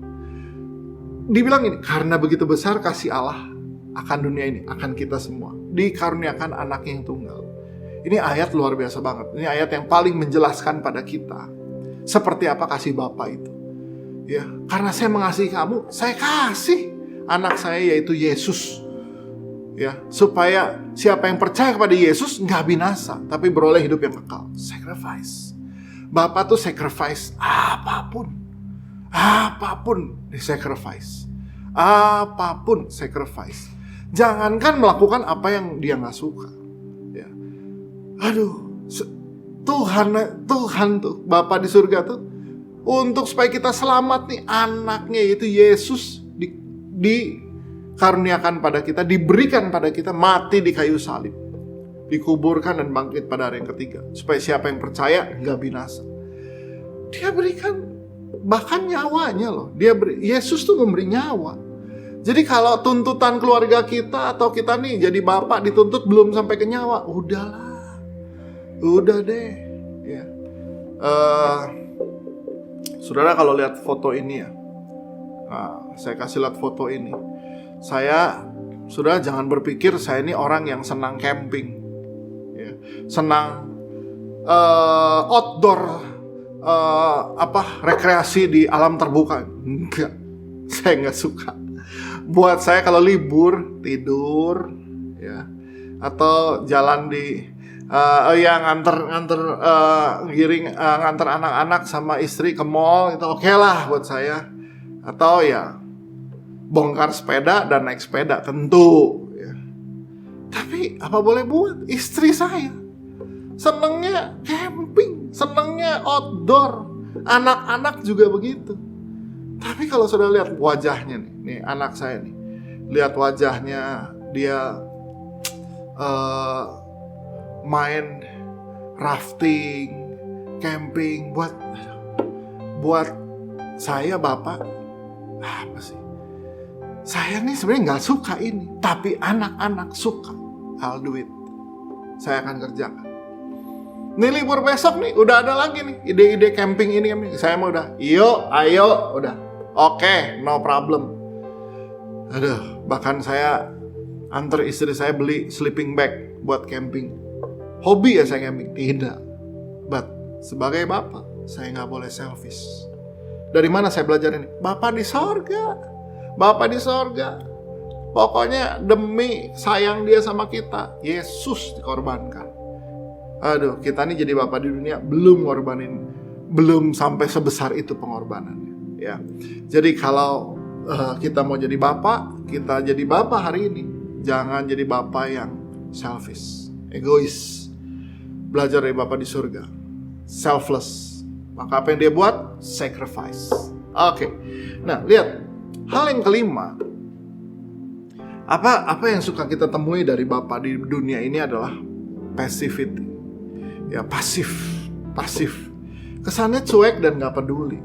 Dibilang ini, karena begitu besar kasih Allah akan dunia ini, akan kita semua, dikaruniakan anak yang tunggal. Ini ayat luar biasa banget. Ini ayat yang paling menjelaskan pada kita seperti apa kasih Bapa itu. Ya, karena saya mengasihi kamu, saya kasih anak saya yaitu Yesus. Ya, supaya siapa yang percaya kepada Yesus nggak binasa, tapi beroleh hidup yang kekal. Sacrifice. Bapak tuh sacrifice apapun di-sacrifice. Apapun sacrifice. Jangankan melakukan apa yang dia nggak suka. Ya. Aduh, Tuhan tuh, Bapa di surga tuh, untuk supaya kita selamat nih, anaknya yaitu Yesus dikaruniakan pada kita, diberikan pada kita, mati di kayu salib, dikuburkan dan bangkit pada hari yang ketiga, supaya siapa yang percaya nggak binasa. Dia berikan bahkan nyawanya loh. Yesus tuh memberi nyawa. Jadi kalau tuntutan keluarga kita atau kita nih jadi bapak dituntut belum sampai ke nyawa, udah deh. Ya. Saudara kalau lihat foto ini ya, saya kasih lihat foto ini. Saudara jangan berpikir saya ini orang yang senang camping, ya. Senang outdoor, rekreasi di alam terbuka. Enggak, saya nggak suka. Buat saya kalau libur tidur, ya, atau jalan di nganter anak-anak sama istri ke mall itu oke lah buat saya. Atau ya bongkar sepeda dan naik sepeda tentu, ya. Tapi apa boleh buat, istri saya senengnya camping, senengnya outdoor, Anak-anak juga begitu. Tapi kalau sudah lihat wajahnya nih anak saya nih, lihat wajahnya dia main rafting, camping, buat saya bapak apa sih? Saya nih sebenarnya nggak suka ini, tapi anak-anak suka. I'll do it. Saya akan kerjakan. Nih libur besok nih, udah ada lagi nih ide-ide camping ini. Saya mau udah, ayo, udah. Oke, no problem. Aduh, bahkan saya antar istri saya beli sleeping bag buat camping. Hobi ya saya camping? Tidak. But sebagai bapak, saya nggak boleh selfish. Dari mana saya belajar ini? Bapak di sorga. Bapak di sorga. Pokoknya demi sayang dia sama kita, Yesus dikorbankan. Aduh, kita nih jadi bapak di dunia belum sampai sebesar itu pengorbanannya. Ya, jadi kalau kita mau jadi bapak, kita jadi bapak hari ini. Jangan jadi bapak yang selfish, egois. Belajar dari bapak di surga, selfless. Maka apa yang dia buat? Sacrifice. Oke. Nah, lihat hal yang kelima. Apa yang suka kita temui dari bapak di dunia ini adalah passivity. Ya, pasif. Kesannya cuek dan gak peduli.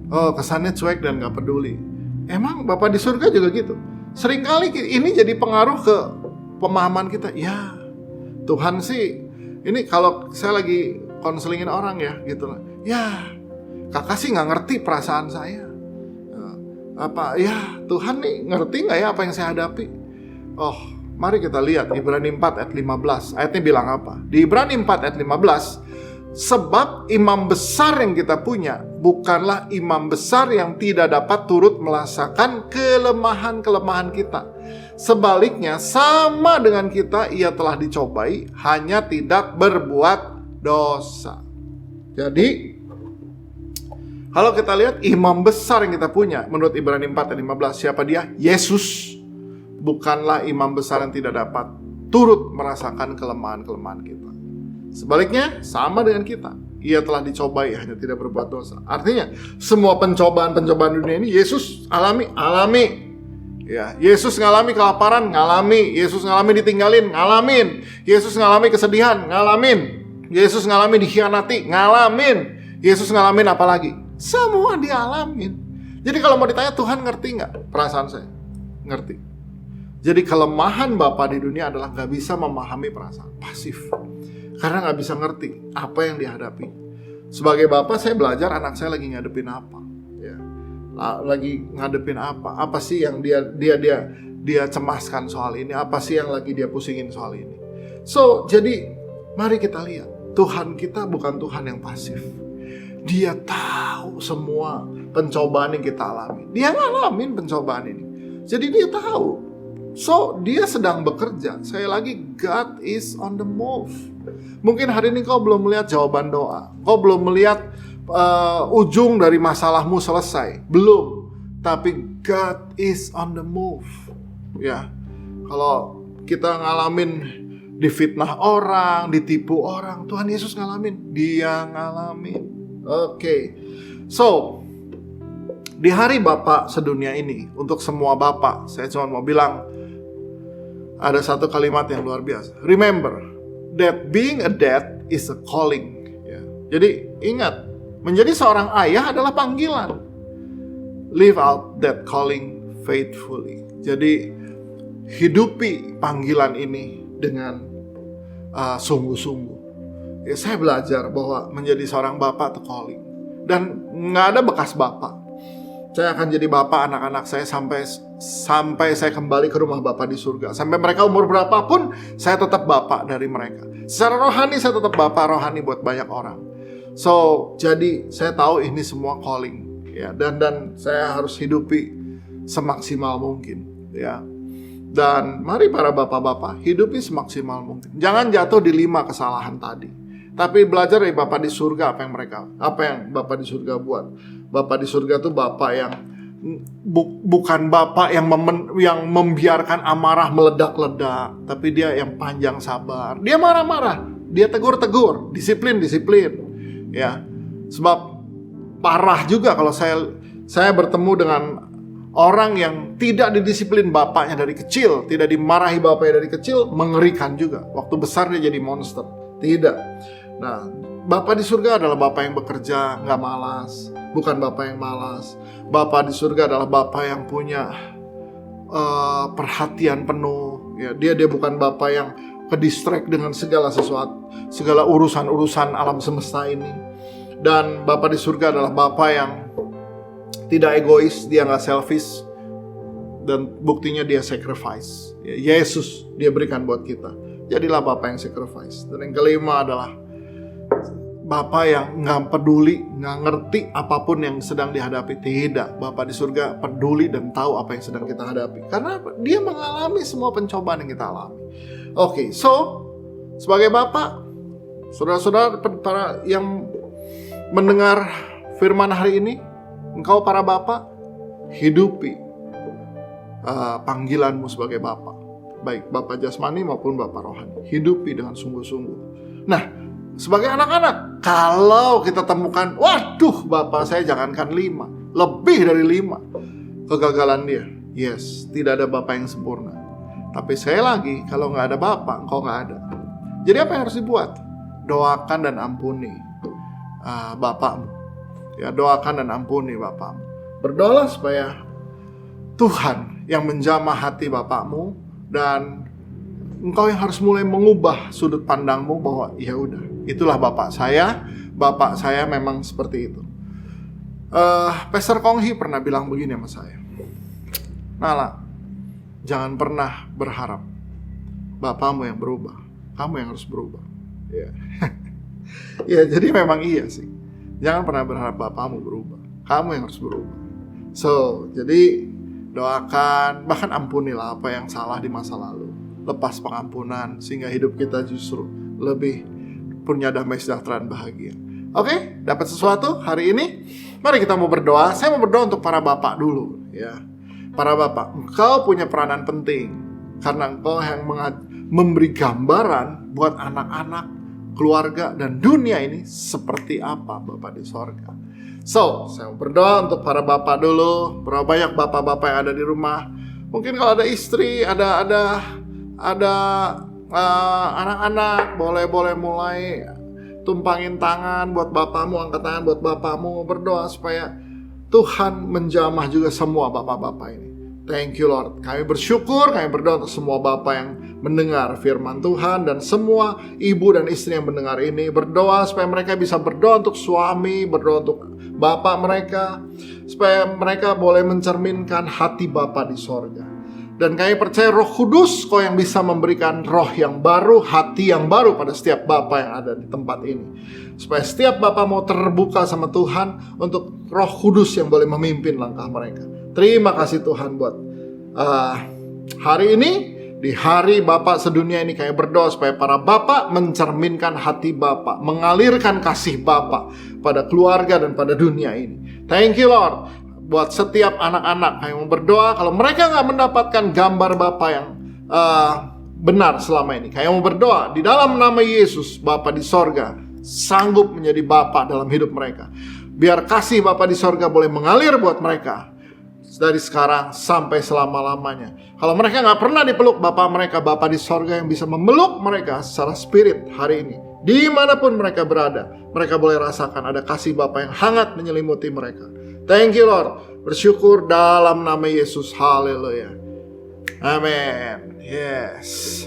Kesannya cuek dan gak peduli. Emang bapak di surga juga gitu. Seringkali ini jadi pengaruh ke pemahaman kita. Ya, Tuhan sih, ini kalau saya lagi konselingin orang ya gitu lah. Ya, kakak sih gak ngerti perasaan saya. Tuhan nih ngerti gak ya apa yang saya hadapi? Mari kita lihat Ibrani 4 ayat 15. Ayatnya bilang apa? Di Ibrani 4 ayat 15, sebab imam besar yang kita punya bukanlah imam besar yang tidak dapat turut merasakan kelemahan-kelemahan kita. Sebaliknya, sama dengan kita, ia telah dicobai, hanya tidak berbuat dosa. Jadi, kalau kita lihat imam besar yang kita punya, menurut Ibrani 4 ayat 15, siapa dia? Yesus. Bukanlah imam besar yang tidak dapat turut merasakan kelemahan-kelemahan kita. Sebaliknya, sama dengan kita. Ia telah dicobai, hanya tidak berbuat dosa. Artinya, semua pencobaan dunia ini Yesus alami. Ya, Yesus ngalami kelaparan, ngalami. Yesus ngalami ditinggalin, ngalamin. Yesus ngalami kesedihan, ngalamin. Yesus ngalami dikhianati, ngalamin. Yesus ngalamin apa lagi? Semua dialamin. Jadi kalau mau ditanya, Tuhan ngerti nggak perasaan saya? Ngerti. Jadi kelemahan Bapak di dunia adalah gak bisa memahami perasaan, pasif. Karena gak bisa ngerti apa yang dihadapi. Sebagai Bapak, saya belajar anak saya lagi ngadepin apa. Ya. Lagi ngadepin apa. Apa sih yang dia cemaskan soal ini. Apa sih yang lagi dia pusingin soal ini. So, jadi mari kita lihat. Tuhan kita bukan Tuhan yang pasif. Dia tahu semua pencobaan yang kita alami. Dia ngalamin pencobaan ini. Jadi dia tahu. So, dia sedang bekerja. Saya lagi, God is on the move. Mungkin hari ini kau belum melihat jawaban doa. Kau belum melihat ujung dari masalahmu selesai. Belum. Tapi God is on the move. Ya. Kalau kita ngalamin difitnah orang, ditipu orang, Tuhan Yesus ngalamin. Dia ngalamin. Oke. So, di hari Bapak sedunia ini, untuk semua Bapak, saya cuma mau bilang, ada satu kalimat yang luar biasa. Remember that being a dad is a calling. Ya. Jadi ingat, menjadi seorang ayah adalah panggilan. Live out that calling faithfully. Jadi hidupi panggilan ini dengan sungguh-sungguh. Ya, saya belajar bahwa menjadi seorang bapak itu calling. Dan nggak ada bekas bapak. Saya akan jadi bapak anak-anak saya sampai saya kembali ke rumah Bapak di surga. Sampai mereka umur berapapun, saya tetap bapak dari mereka. Secara rohani saya tetap bapak rohani buat banyak orang. So, jadi saya tahu ini semua calling, ya. Dan saya harus hidupi semaksimal mungkin, ya. Dan mari para bapak-bapak hidupi semaksimal mungkin. Jangan jatuh di 5 kesalahan tadi. Tapi belajar dari Bapak di surga apa yang Bapak di surga buat. Bapak di surga itu Bapak yang bukan Bapak yang membiarkan amarah meledak-ledak, tapi dia yang panjang sabar. Dia marah-marah, dia tegur-tegur, disiplin. Ya. Sebab parah juga kalau saya bertemu dengan orang yang tidak didisiplin bapaknya dari kecil, tidak dimarahi bapaknya dari kecil, mengerikan juga. Waktu besar dia jadi monster. Tidak. Nah, Bapa di surga adalah Bapa yang bekerja, nggak malas. Bukan Bapa yang malas. Bapa di surga adalah Bapa yang punya perhatian penuh. Ya, dia bukan Bapa yang ke-distract dengan segala sesuatu, segala urusan-urusan alam semesta ini. Dan Bapa di surga adalah Bapa yang tidak egois, dia nggak selfish. Dan buktinya dia sacrifice. Yesus dia berikan buat kita. Jadilah Bapa yang sacrifice. Dan yang kelima adalah Bapa yang nggak peduli, nggak ngerti apapun yang sedang dihadapi. Tidak, Bapa di surga peduli dan tahu apa yang sedang kita hadapi. Karena dia mengalami semua pencobaan yang kita alami. Oke, so sebagai Bapa, saudara-saudara para yang mendengar firman hari ini, engkau para Bapa, hidupi panggilanmu sebagai Bapa. Baik Bapa jasmani maupun Bapa rohani. Hidupi dengan sungguh-sungguh. Nah, sebagai anak-anak, kalau kita temukan, waduh, Bapak saya jangankan 5, lebih dari 5 kegagalan dia. Yes, tidak ada Bapak yang sempurna. Tapi sekali lagi, kalau nggak ada Bapak, engkau nggak ada. Jadi apa yang harus dibuat? Doakan dan ampuni Bapakmu. Ya, doakan dan ampuni Bapakmu. Berdoalah supaya Tuhan yang menjamah hati Bapakmu, dan engkau yang harus mulai mengubah sudut pandangmu bahwa ya udah, itulah Bapak saya memang seperti itu. Pastor Konghi pernah bilang begini sama saya, Nala, jangan pernah berharap Bapakmu yang berubah, kamu yang harus berubah. Ya, ya jadi memang iya sih. Jangan pernah berharap Bapakmu berubah, kamu yang harus berubah. So, jadi doakan, bahkan ampunilah apa yang salah di masa lalu. Lepas pengampunan sehingga hidup kita justru lebih punya damai sejahtera dan bahagia. Oke, dapat sesuatu hari ini? Mari kita mau berdoa. Saya mau berdoa untuk para bapak dulu, ya. Para bapak, engkau punya peranan penting karena engkau yang memberi gambaran buat anak-anak, keluarga dan dunia ini seperti apa Bapak di sorga. So, saya mau berdoa untuk para bapak dulu. Berapa banyak bapak-bapak yang ada di rumah? Mungkin kalau ada istri, ada anak-anak, boleh mulai tumpangin tangan buat bapakmu, angkat tangan buat bapakmu, berdoa supaya Tuhan menjamah juga semua bapak-bapak ini. Thank you Lord. Kami bersyukur, kami berdoa untuk semua bapak yang mendengar firman Tuhan dan semua ibu dan istri yang mendengar ini. Berdoa supaya mereka bisa berdoa untuk suami, berdoa untuk bapak mereka, supaya mereka boleh mencerminkan hati Bapa di sorga. Dan kami percaya Roh Kudus kau yang bisa memberikan roh yang baru, hati yang baru pada setiap Bapa yang ada di tempat ini. Supaya setiap Bapa mau terbuka sama Tuhan untuk Roh Kudus yang boleh memimpin langkah mereka. Terima kasih Tuhan buat hari ini. Di hari Bapa sedunia ini kami berdoa supaya para Bapa mencerminkan hati Bapa, mengalirkan kasih Bapa pada keluarga dan pada dunia ini. Thank you Lord. Buat setiap anak-anak kami mau berdoa kalau mereka gak mendapatkan gambar Bapa yang benar selama ini. Kami mau berdoa di dalam nama Yesus, Bapa di sorga sanggup menjadi Bapa dalam hidup mereka. Biar kasih Bapa di sorga boleh mengalir buat mereka dari sekarang sampai selama-lamanya. Kalau mereka gak pernah dipeluk Bapa mereka, Bapa di sorga yang bisa memeluk mereka secara spirit hari ini. Dimanapun mereka berada, mereka boleh rasakan ada kasih Bapa yang hangat menyelimuti mereka. Thank you Lord. Bersyukur dalam nama Yesus. Haleluya. Amin. Yes.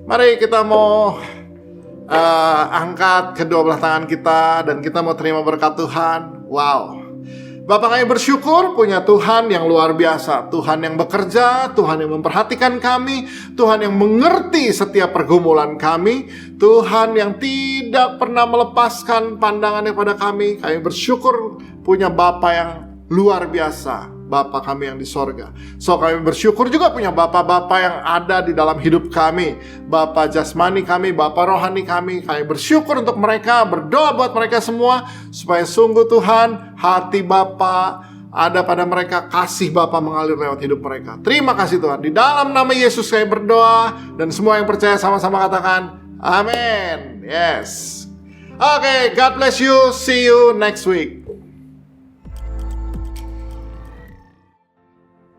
Mari kita mau angkat kedua belah tangan kita dan kita mau terima berkat Tuhan. Wow. Bapak kami bersyukur punya Tuhan yang luar biasa. Tuhan yang bekerja, Tuhan yang memperhatikan kami, Tuhan yang mengerti setiap pergumulan kami, Tuhan yang tidak pernah melepaskan pandangannya pada kami. Kami bersyukur punya Bapa yang luar biasa, Bapa kami yang di sorga. So kami bersyukur juga punya Bapa-Bapa yang ada di dalam hidup kami, Bapa jasmani kami, Bapa rohani kami. Kami bersyukur untuk mereka, berdoa buat mereka semua supaya sungguh Tuhan hati Bapa ada pada mereka, kasih Bapa mengalir lewat hidup mereka. Terima kasih Tuhan. Di dalam nama Yesus kami berdoa dan semua yang percaya sama-sama katakan amin. Yes. Okay, God bless you. See you next week.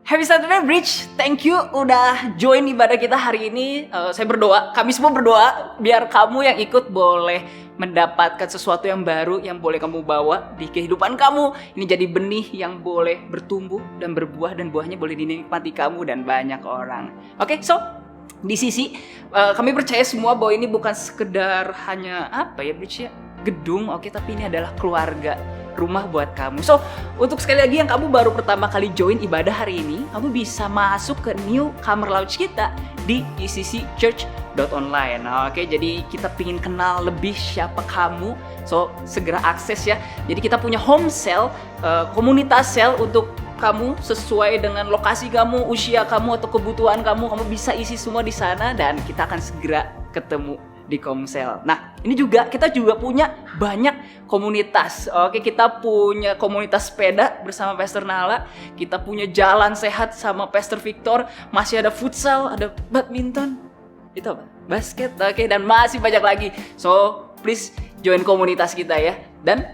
Happy Saturday Bridge, thank you udah join ibadah kita hari ini. Saya berdoa, kami semua berdoa biar kamu yang ikut boleh mendapatkan sesuatu yang baru yang boleh kamu bawa di kehidupan kamu. Ini jadi benih yang boleh bertumbuh dan berbuah dan buahnya boleh dinikmati kamu dan banyak orang. Oke, so di sisi kami percaya semua bahwa ini bukan sekedar hanya Bridge ya, gedung, oke, tapi ini adalah keluarga, rumah buat kamu. So, untuk sekali lagi yang kamu baru pertama kali join ibadah hari ini, kamu bisa masuk ke newcomer lounge kita di ecccchurch.online. Oke, jadi kita pingin kenal lebih siapa kamu. So, segera akses ya. Jadi kita punya home cell, komunitas cell untuk kamu sesuai dengan lokasi kamu, usia kamu atau kebutuhan kamu bisa isi semua di sana dan kita akan segera ketemu di Komsel. Nah, ini juga kita juga punya banyak komunitas. Oke, kita punya komunitas sepeda bersama Pastor Nala, kita punya jalan sehat sama Pastor Victor, masih ada futsal, ada badminton, itu apa? Basket, oke, dan masih banyak lagi. So, please join komunitas kita ya. Dan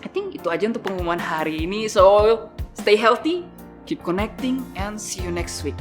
I think itu aja untuk pengumuman hari ini. So, stay healthy, keep connecting, and see you next week.